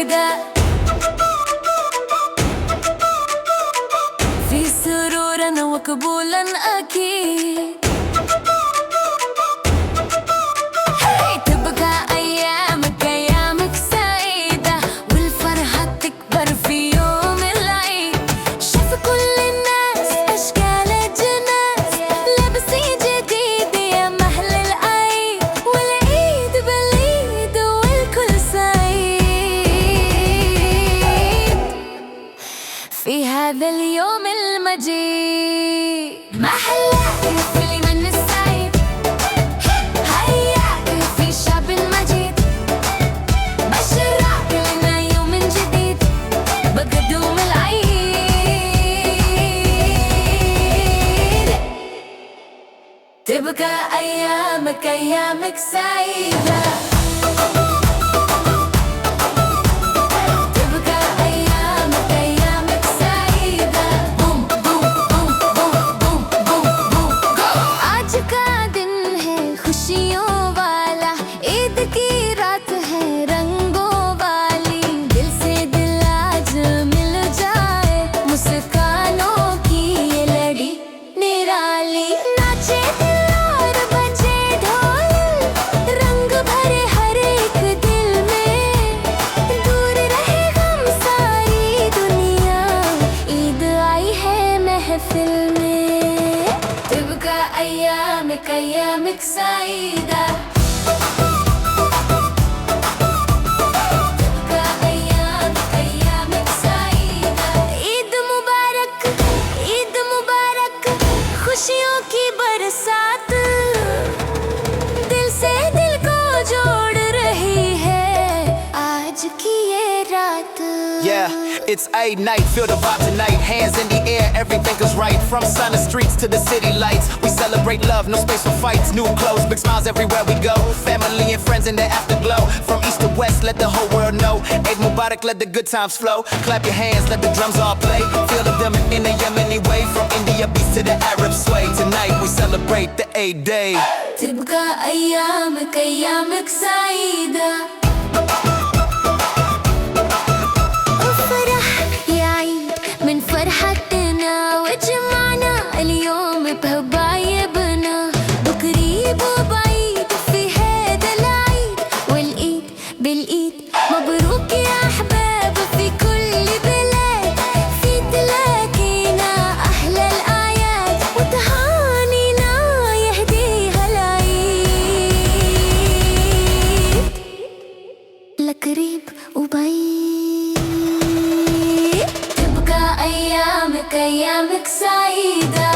جديدة، في سرورا وقبولا أكيد. تبقى أيامك أيامك سعيدة، والفرحة تكبر في يوم العيد. شوف كل الناس أشكال الجناس لابسين جديد يا محل العيد، والعيد بالعيد والكل سعيد في هذا اليوم المجيد. محلة في اليمن السعيد، هيا في شعب مجيد، بشرك لنا يوم جديد بقدوم العيد. تبقى أيامك أيامك سعيدة، أيامك أيامك سعيدة. تبقى أيامك أيامك سعيدة، عيد مبارك عيد مبارك، खुशियों की बरसात दिल से दिल को जोड़ रही है आज की ये रात। Yeah, it's a night, feel the vibe tonight. Hands in the air, everything is right. From sun to streets to the city lights, we celebrate love, no space for fights. New clothes, big smiles everywhere we go. Family and friends in the afterglow. From east to west, let the whole world know. Eid Mubarak, let the good times flow. Clap your hands, let the drums all play. Feel the rhythm in the Yemeni way. From India beats to the Arab sway. Tonight we celebrate the Eid day. تبقى أيامك أيامك سعيدة، من فرحتنا وجمعنا اليوم بهبايبنا، بقريب وبعيد في هذا العيد، والإيد بالإيد مبروك يا أحباب في كل بلاد. في تلاقينا أحلى الأعياد وتهانينا يهديها العيد لقريب وبعيد. أيامك أيامك سعيدة.